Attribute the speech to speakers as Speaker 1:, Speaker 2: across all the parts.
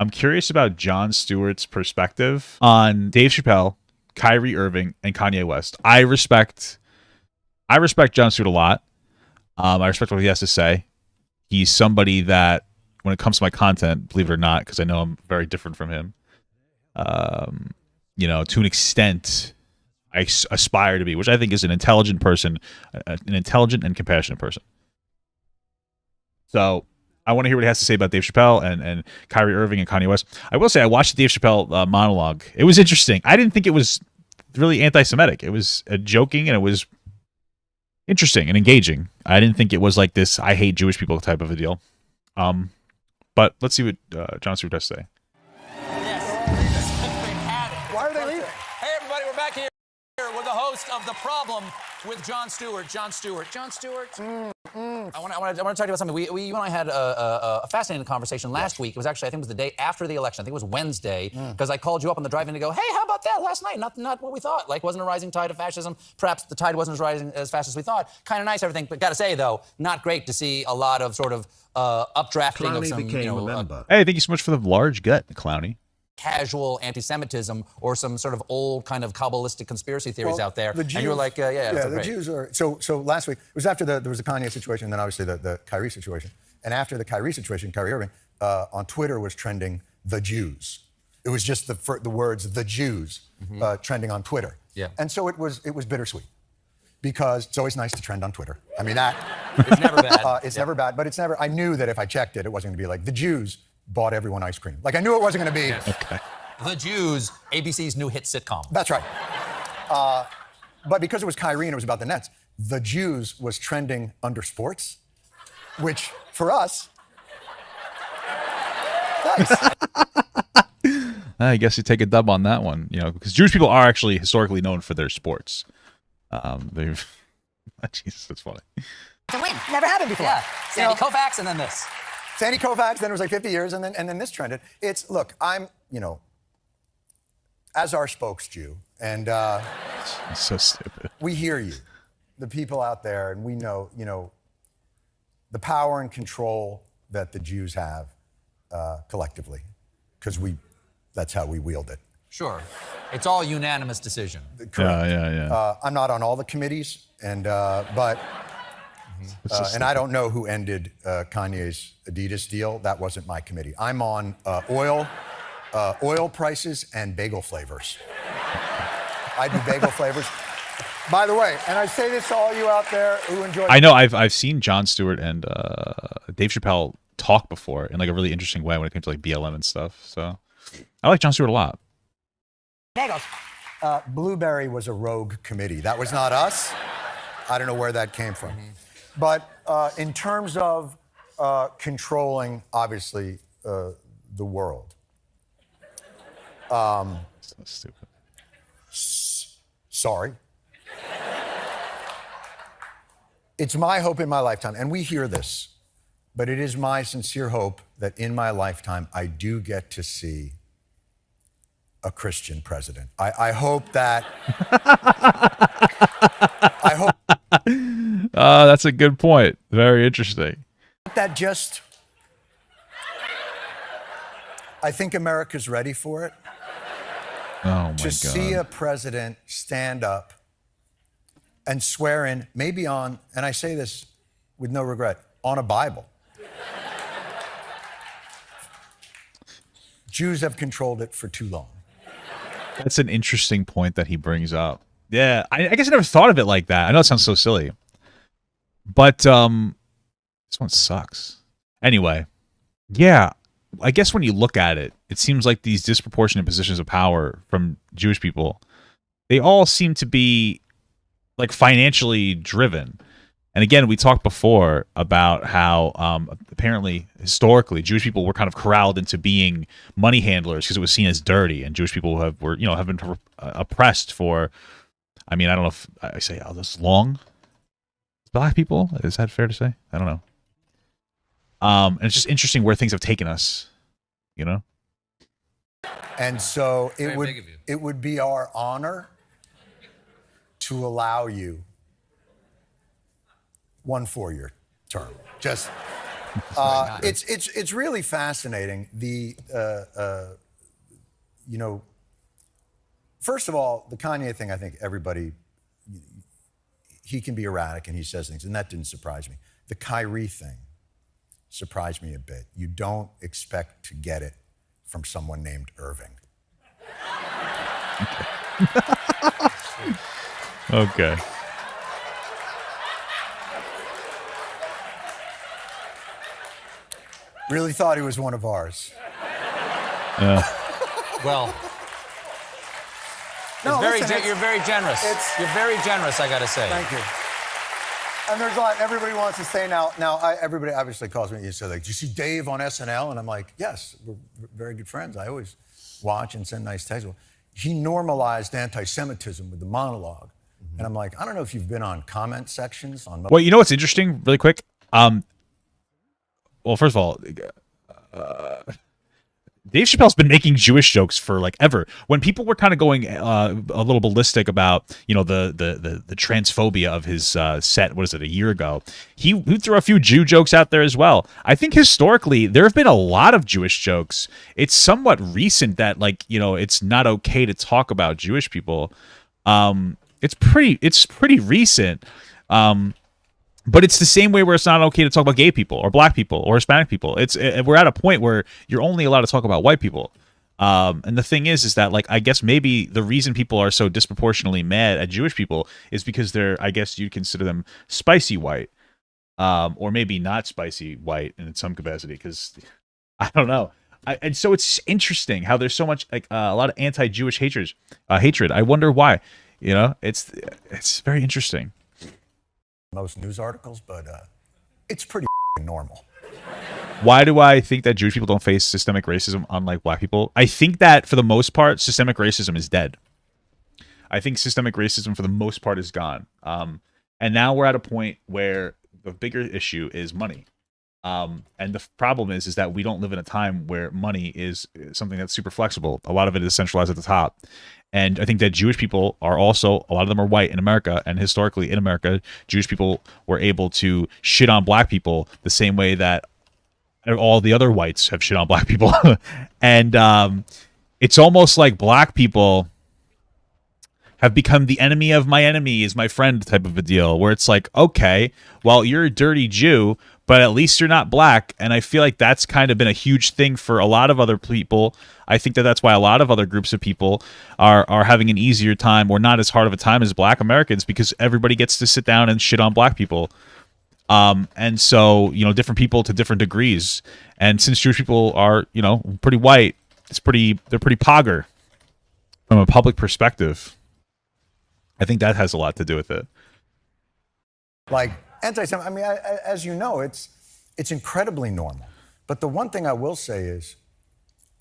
Speaker 1: I'm curious about Jon Stewart's perspective on Dave Chappelle, Kyrie Irving, and Kanye West. I respect Jon Stewart a lot. I respect what he has to say. He's somebody that, when it comes to my content, believe it or not, because I know I'm very different from him, to an extent, I aspire to be, which I think is an intelligent person, an intelligent and compassionate person. So I want to hear what he has to say about Dave Chappelle and Kyrie Irving and Kanye West. I will say I watched the Dave Chappelle monologue. It was interesting. I didn't think it was really anti-Semitic. It was joking, and it was interesting and engaging. I didn't think it was like this I hate Jewish people type of a deal. But let's see what Jon Stewart has to say.
Speaker 2: Why are they leaving? Hey, everybody, we're back here with the host of The Problem with Jon Stewart. Jon Stewart. I want to talk to you about something. You and I had a fascinating conversation last week. It was actually, I think it was the day after the election. I think it was Wednesday, because I called you up on the drive-in to go, hey, how about that last night? Not what we thought. Like, wasn't a rising tide of fascism. Perhaps the tide wasn't as rising as fast as we thought. Kind of nice, everything. But got to say, though, not great to see a lot of sort of updrafting of some,
Speaker 1: Hey, thank you so much for the large gut, Clowney.
Speaker 2: Casual anti-Semitism or some sort of old kind of Kabbalistic conspiracy theories out there. And you were like,
Speaker 3: the Jews are, so last week, it was after there was the Kanye situation, and then obviously the Kyrie situation. And after the Kyrie situation, Kyrie Irving, on Twitter was trending the Jews. It was just the words the Jews trending on Twitter.
Speaker 2: Yeah.
Speaker 3: And so it was bittersweet, because it's always nice to trend on Twitter. I mean, that.
Speaker 2: It's never bad.
Speaker 3: It's never bad, but it's never, I knew that if I checked it, it wasn't gonna be like the Jews bought everyone ice cream. Like, I knew it wasn't going to be.
Speaker 1: Okay.
Speaker 2: The Jews, ABC's new hit sitcom.
Speaker 3: That's right. But because it was Kyrie and it was about the Nets, the Jews was trending under sports, which for us, nice.
Speaker 1: I guess you take a dub on that one, because Jewish people are actually historically known for their sports. Jesus, that's funny.
Speaker 3: It's a win. Never happened before.
Speaker 2: Yeah. Sandy Koufax and then this.
Speaker 3: Sandy Koufax, then it was like 50 years, and then this trended. Look, I'm, as our spokes-Jew, and
Speaker 1: it's so stupid.
Speaker 3: We hear you, the people out there, and we know, the power and control that the Jews have collectively, because that's how we wield it.
Speaker 2: Sure. It's all unanimous decision.
Speaker 3: Correct.
Speaker 1: Yeah.
Speaker 3: I'm not on all the committees, and and I don't know who ended Kanye's Adidas deal. That wasn't my committee. I'm on oil prices and bagel flavors. I do bagel flavors. By the way, and I say this to all you out there who enjoy.
Speaker 1: I know I've seen Jon Stewart and Dave Chappelle talk before in like a really interesting way when it came to like BLM and stuff. So I like Jon Stewart a lot.
Speaker 3: Bagels. Blueberry was a rogue committee. That was not us. I don't know where that came from. But in terms of controlling, obviously, the world.
Speaker 1: So stupid.
Speaker 3: Sorry. It's my hope in my lifetime, and we hear this, but it is my sincere hope that in my lifetime I do get to see a Christian president. I hope that. I hope.
Speaker 1: That's a good point. Very interesting.
Speaker 3: That just. I think America's ready for it.
Speaker 1: Oh my God.
Speaker 3: To see a president stand up and swear in, maybe on, and I say this with no regret, on a Bible. Jews have controlled it for too long.
Speaker 1: That's an interesting point that he brings up. Yeah, I guess I never thought of it like that. I know it sounds so silly, but this one sucks. Anyway, yeah, I guess when you look at it, it seems like these disproportionate positions of power from Jewish people, they all seem to be like financially driven. And again, we talked before about how apparently, historically, Jewish people were kind of corralled into being money handlers because it was seen as dirty, and Jewish people have been oppressed for. I mean, I don't know if I say this long. Black people, is that fair to say? I don't know. And it's just interesting where things have taken us,
Speaker 3: And so it would be our honor to allow you 1 4-year term. Just It's really fascinating. First of all, the Kanye thing, I think everybody, he can be erratic and he says things, and that didn't surprise me. The Kyrie thing surprised me a bit. You don't expect to get it from someone named Irving.
Speaker 1: Okay.
Speaker 3: Really thought he was one of ours.
Speaker 2: Well,
Speaker 3: No, listen,
Speaker 2: you're very generous. You're very generous, I got to say.
Speaker 3: Thank you. And there's a lot, everybody wants to say now, everybody obviously calls me and say, like, do you see Dave on SNL? And I'm like, yes, we're very good friends. I always watch and send nice texts. Well, he normalized anti-Semitism with the monologue. And I'm like, I don't know if you've been on comment sections on.
Speaker 1: Well, you know what's interesting, really quick? Well, first of all, Dave Chappelle's been making Jewish jokes for like ever. When people were kind of going a little ballistic about, you know, the transphobia of his set, what is it, a year ago, he threw a few Jew jokes out there as well. I think historically there have been a lot of Jewish jokes. It's somewhat recent that, like, you know, it's not okay to talk about Jewish people. It's pretty recent. But it's the same way where it's not okay to talk about gay people or black people or Hispanic people. We're at a point where you're only allowed to talk about white people. And the thing is that, like, I guess maybe the reason people are so disproportionately mad at Jewish people is because they're, I guess you'd consider them spicy white, or maybe not spicy white in some capacity. Because I don't know. And so it's interesting how there's so much, like, a lot of anti-Jewish hatred. I wonder why. You know, it's very interesting.
Speaker 3: Most news articles, but it's pretty normal.
Speaker 1: Why do I think that Jewish people don't face systemic racism unlike black people? I think that for the most part, systemic racism is dead. I think systemic racism for the most part is gone. And now we're at a point where the bigger issue is money. And the problem is that we don't live in a time where money is something that's super flexible. A lot of it is centralized at the top. And I think that Jewish people are also, a lot of them are white in America, and historically in America, Jewish people were able to shit on black people the same way that all the other whites have shit on black people. And it's almost like black people have become the enemy of my enemy is my friend type of a deal, where it's like, okay, well, you're a dirty Jew, but at least you're not black. And I feel like that's kind of been a huge thing for a lot of other people. I think that that's why a lot of other groups of people are having an easier time or not as hard of a time as black Americans, because everybody gets to sit down and shit on black people. And so, you know, different people to different degrees. And since Jewish people are, you know, pretty white, they're pretty pogger from a public perspective. I think that has a lot to do with it.
Speaker 3: Like anti-Semitism, I mean, as you know, it's incredibly normal. But the one thing I will say is,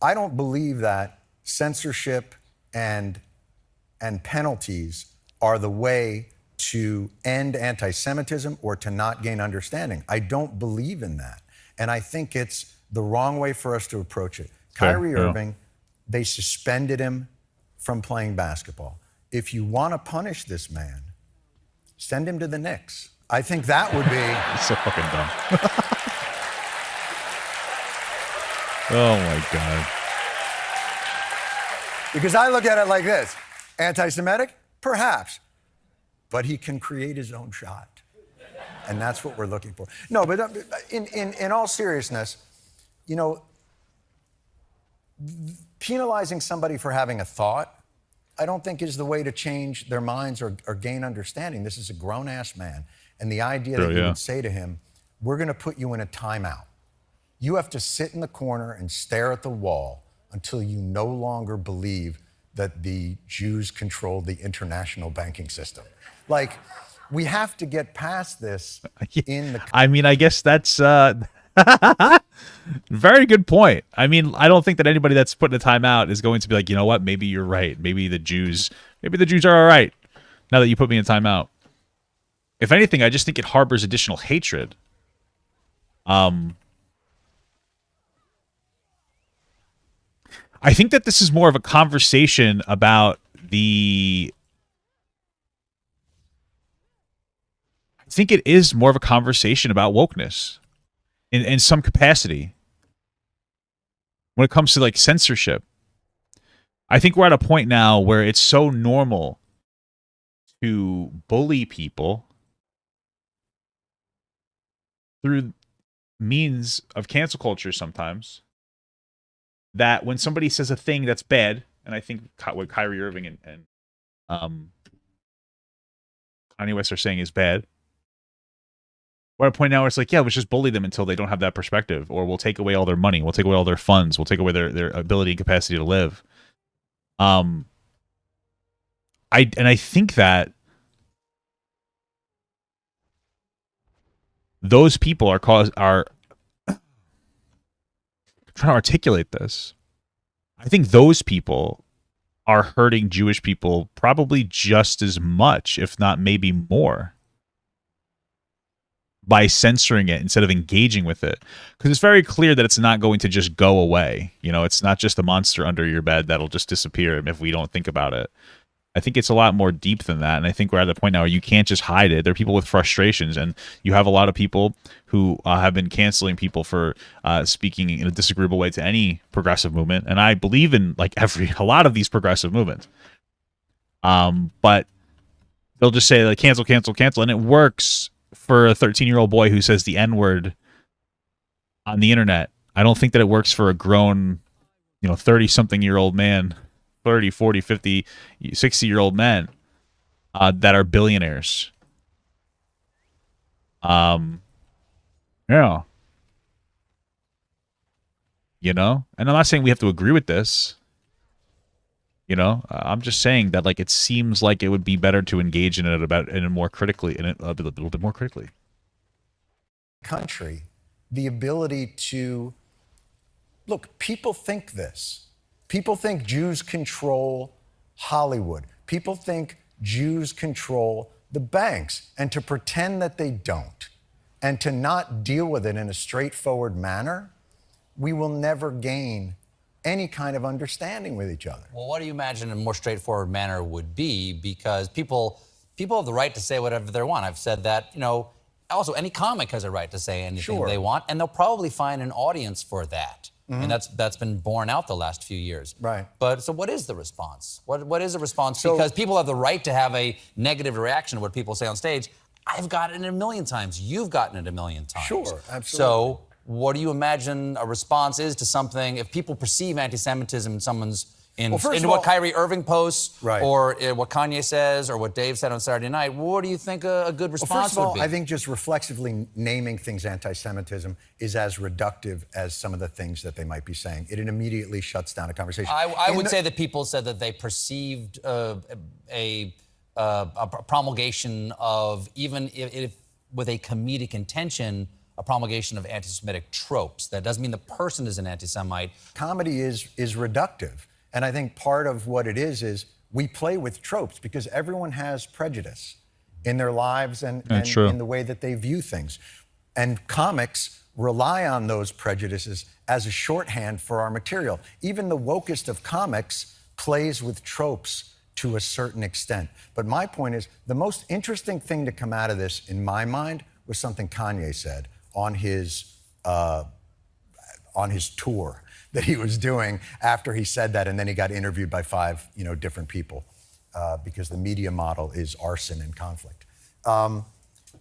Speaker 3: I don't believe that censorship and penalties are the way to end anti-Semitism or to not gain understanding. I don't believe in that. And I think it's the wrong way for us to approach it. Kyrie Irving, they suspended him from playing basketball. If you want to punish this man, send him to the Knicks. I think that would be...
Speaker 1: It's so fucking dumb. Oh, my God.
Speaker 3: Because I look at it like this. Anti-Semitic? Perhaps. But he can create his own shot. And that's what we're looking for. No, but in all seriousness, you know, penalizing somebody for having a thought, I don't think is the way to change their minds or gain understanding. This is a grown-ass man. And the idea that you would say to him, we're going to put you in a timeout. You have to sit in the corner and stare at the wall until you no longer believe that the Jews control the international banking system. Like, we have to get past this in the...
Speaker 1: I mean, I guess that's... Very good point. I mean, I don't think that anybody that's put in a timeout is going to be like, you know what, maybe you're right. Maybe the Jews are all right now that you put me in timeout. If anything, I just think it harbors additional hatred. I think that this is more of a conversation about the... I think it is more of a conversation about wokeness. in some capacity when it comes to like censorship. I think we're at a point now where it's so normal to bully people through means of cancel culture sometimes, that when somebody says a thing that's bad, and I think what Kyrie Irving and Kanye West are saying is bad, we're at a point now where it's like, yeah, let's just bully them until they don't have that perspective, or we'll take away all their money, we'll take away all their funds, we'll take away their ability and capacity to live. I think that those people are trying to articulate this. I think those people are hurting Jewish people probably just as much, if not maybe more, by censoring it instead of engaging with it. Because it's very clear that it's not going to just go away. You know, it's not just a monster under your bed that'll just disappear if we don't think about it. I think it's a lot more deep than that. And I think we're at a point now where you can't just hide it. There are people with frustrations, and you have a lot of people who have been canceling people for speaking in a disagreeable way to any progressive movement. And I believe in like a lot of these progressive movements. But they'll just say like cancel, cancel, cancel. And it works for a 13-year-old boy who says the N-word on the internet. I don't think that it works for a grown, 30-something-year-old man, 30, 40, 50, 60-year-old men that are billionaires. Yeah. And I'm not saying we have to agree with this. I'm just saying that like it seems like it would be better to engage in it a little bit more critically.
Speaker 3: Country, the ability to look, people think this. People think Jews control Hollywood. People think Jews control the banks. And to pretend that they don't, and to not deal with it in a straightforward manner, we will never gain any kind of understanding with each other.
Speaker 2: Well, what do you imagine a more straightforward manner would be? Because people have the right to say whatever they want. I've said that, also any comic has a right to say anything they want, and they'll probably find an audience for that. Mm-hmm. And that's been borne out the last few years.
Speaker 3: Right.
Speaker 2: But so what is the response? What is the response? Because people have the right to have a negative reaction to what people say on stage. I've gotten it a million times. You've gotten it a million times.
Speaker 3: Sure, absolutely.
Speaker 2: So what do you imagine a response is to something if people perceive anti-Semitism in someone's what Kyrie Irving posts,
Speaker 3: right,
Speaker 2: or what Kanye says, or what Dave said on Saturday night? What do you think a good response would be?
Speaker 3: I think just reflexively naming things anti-Semitism is as reductive as some of the things that they might be saying. It immediately shuts down a conversation.
Speaker 2: I would say that people said that they perceived a promulgation of, even if with a comedic intention, a promulgation of anti-Semitic tropes. That doesn't mean the person is an anti-Semite.
Speaker 3: Comedy is reductive. And I think part of what it is we play with tropes because everyone has prejudice in their lives and in the way that they view things. And comics rely on those prejudices as a shorthand for our material. Even the wokest of comics plays with tropes to a certain extent. But my point is, the most interesting thing to come out of this, in my mind, was something Kanye said on his tour that he was doing after he said that, and then he got interviewed by 5 different people because the media model is arson and conflict.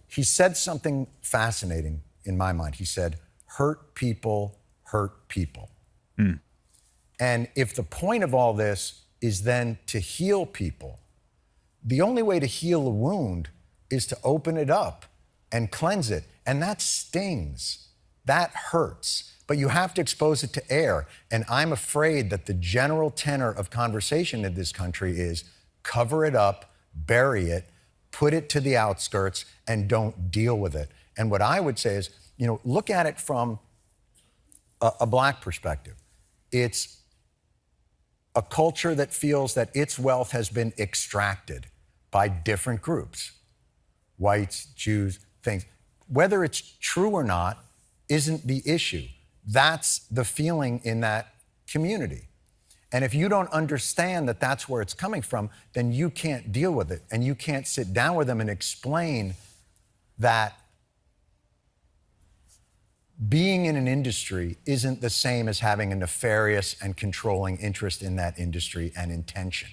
Speaker 3: He said something fascinating in my mind. He said, hurt people hurt people. Mm. And if the point of all this is then to heal people, the only way to heal a wound is to open it up and cleanse it. And that stings. That hurts. But you have to expose it to air. And I'm afraid that the general tenor of conversation in this country is cover it up, bury it, put it to the outskirts, and don't deal with it. And what I would say is, look at it from a black perspective. It's a culture that feels that its wealth has been extracted by different groups, whites, Jews, things. Whether it's true or not isn't the issue. That's the feeling in that community. And if you don't understand that that's where it's coming from, then you can't deal with it. And you can't sit down with them and explain that being in an industry isn't the same as having a nefarious and controlling interest in that industry and intention,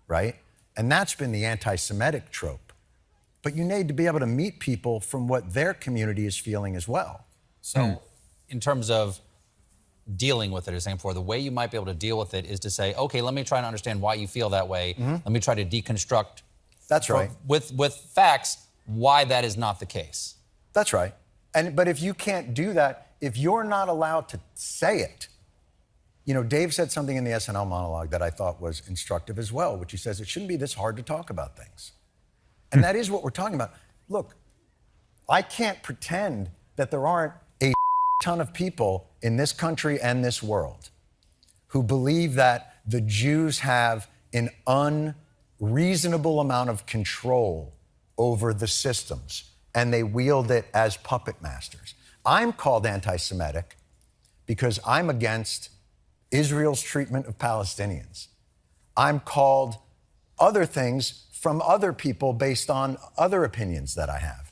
Speaker 3: right? And that's been the anti-Semitic trope. But you need to be able to meet people from what their community is feeling as well.
Speaker 2: So in terms of dealing with it, as saying, for the way you might be able to deal with it is to say, okay, let me try and understand why you feel that way. Let me try to deconstruct.
Speaker 3: That's right.
Speaker 2: With facts, why that is not the case.
Speaker 3: That's right. But if you can't do that, if you're not allowed to say it, you know, Dave said something in the SNL monologue that I thought was instructive as well, which he says it shouldn't be this hard to talk about things. And that is what we're talking about. Look, I can't pretend that there aren't a ton of people in this country and this world who believe that the Jews have an unreasonable amount of control over the systems and they wield it as puppet masters. I'm called anti-Semitic because I'm against Israel's treatment of Palestinians. I'm called other things from other people based on other opinions that I have.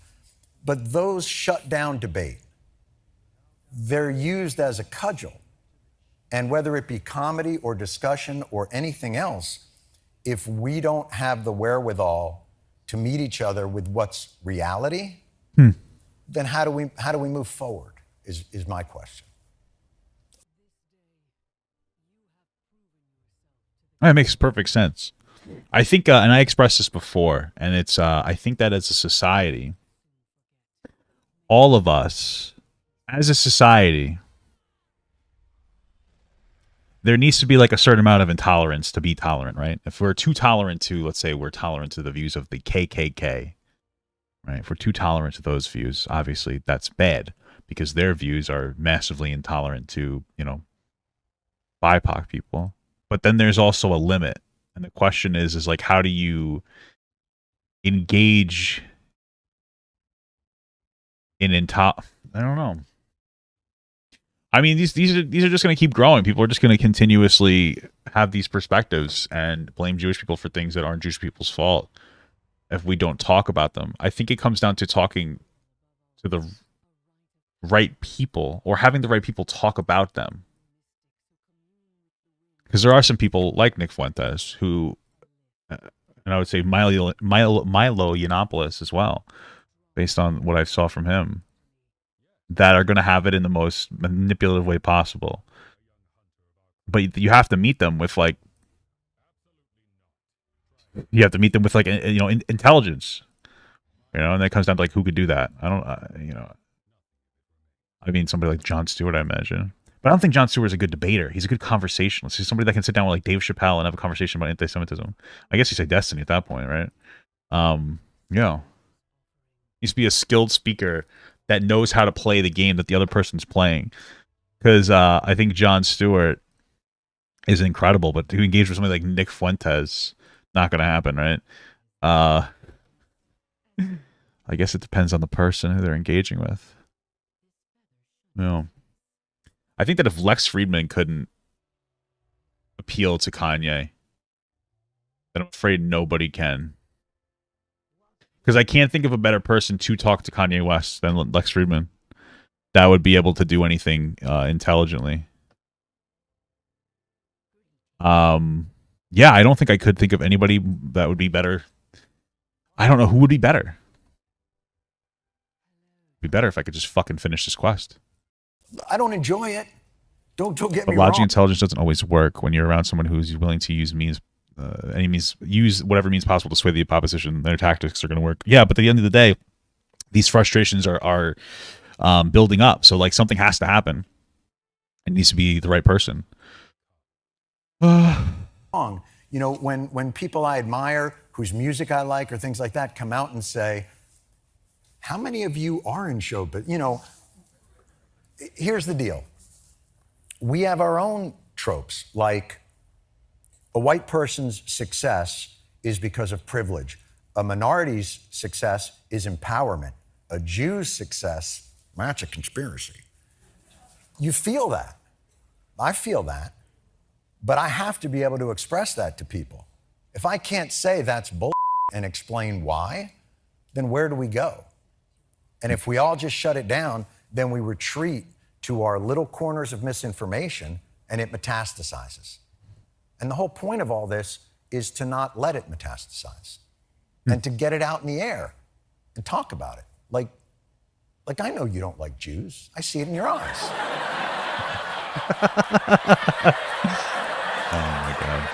Speaker 3: But those shut down debate. They're used as a cudgel. And whether it be comedy or discussion or anything else, if we don't have the wherewithal to meet each other with what's reality, then how do we move forward is my question.
Speaker 1: That makes perfect sense. I think, and I expressed this before, and it's, I think that as a society, all of us, as a society, there needs to be like a certain amount of intolerance to be tolerant, right? If we're too tolerant to, let's say we're tolerant to the views of the KKK, right? If we're too tolerant to those views, obviously that's bad because their views are massively intolerant to, you know, BIPOC people. But then there's also a limit. And the question is like, how do you engage in I don't know. I mean, these are just going to keep growing. People are just going to continuously have these perspectives and blame Jewish people for things that aren't Jewish people's fault if we don't talk about them. I think it comes down to talking to the right people or having the right people talk about them. Because there are some people like Nick Fuentes who, and I would say Milo Yiannopoulos as well, based on what I saw from him, that are going to have it in the most manipulative way possible. But you have to meet them with like, intelligence, you know, and that comes down to like who could do that. I mean, somebody like Jon Stewart, I imagine. But I don't think Jon Stewart is a good debater. He's a good conversationalist. He's somebody that can sit down with like Dave Chappelle and have a conversation about anti-Semitism. I guess you say Destiny at that point, right? Yeah. He needs to be a skilled speaker that knows how to play the game that the other person's playing. Because I think Jon Stewart is incredible, but to engage with somebody like Nick Fuentes, not going to happen, right? I guess it depends on the person who they're engaging with. No. I think that if Lex Friedman couldn't appeal to Kanye, then I'm afraid nobody can. Because I can't think of a better person to talk to Kanye West than Lex Friedman that would be able to do anything intelligently. Yeah, I don't think I could think of anybody that would be better. I don't know who would be better. It'd be better if I could just fucking finish this quest.
Speaker 3: I don't enjoy it. Don't get me wrong.
Speaker 1: But logic and intelligence doesn't always work when you're around someone who's willing to use use whatever means possible to sway the opposition. Their tactics are going to work. Yeah, but at the end of the day, these frustrations are building up. So like something has to happen. It needs to be the right person.
Speaker 3: You know, when people I admire, whose music I like or things like that come out and say, how many of you are in show? But, you know, here's the deal. We have our own tropes, like a white person's success is because of privilege. A minority's success is empowerment. A Jew's success, that's a conspiracy. You feel that. I feel that. But I have to be able to express that to people. If I can't say that's bull and explain why, then where do we go? And if we all just shut it down, then we retreat to our little corners of misinformation, and it metastasizes. And the whole point of all this is to not let it metastasize and to get it out in the air and talk about it. Like I know you don't like Jews. I see it in your eyes.
Speaker 1: Oh my God.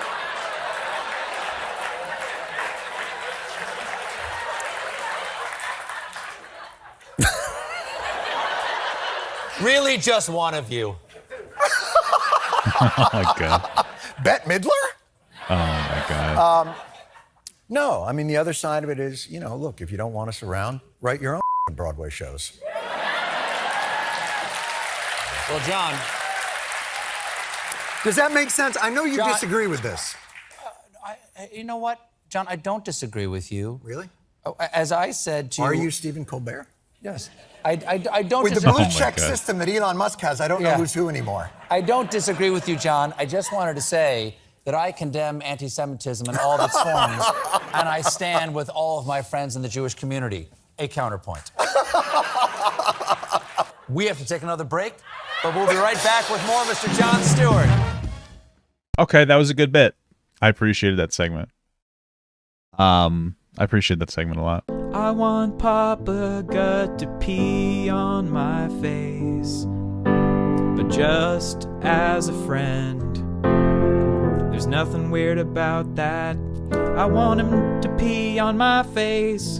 Speaker 2: Really, just one of you.
Speaker 1: Oh my God.
Speaker 3: Bette Midler?
Speaker 1: Oh my God.
Speaker 3: No, I mean, the other side of it is, you know, look, if you don't want us around, write your own Broadway shows.
Speaker 2: Well, John.
Speaker 3: Does that make sense? I know you
Speaker 2: John,
Speaker 3: disagree with this.
Speaker 2: You know what, John? I don't disagree with you.
Speaker 3: Really?
Speaker 2: As I said to you.
Speaker 3: Are you Stephen Colbert?
Speaker 2: Yes. I don't
Speaker 3: With the
Speaker 2: disagree.
Speaker 3: blue check system that Elon Musk has, I don't know who's who anymore.
Speaker 2: I don't disagree with you, John. I just wanted to say that I condemn anti-Semitism in all of its forms, and I stand with all of my friends in the Jewish community. A counterpoint. We have to take another break, but we'll be right back with more Mr. Jon Stewart.
Speaker 1: Okay, that was a good bit. I appreciated that segment. I appreciate that segment a lot.
Speaker 4: I want Papa Gut to pee on my face, but just as a friend. There's nothing weird about that. I want him to pee on my face.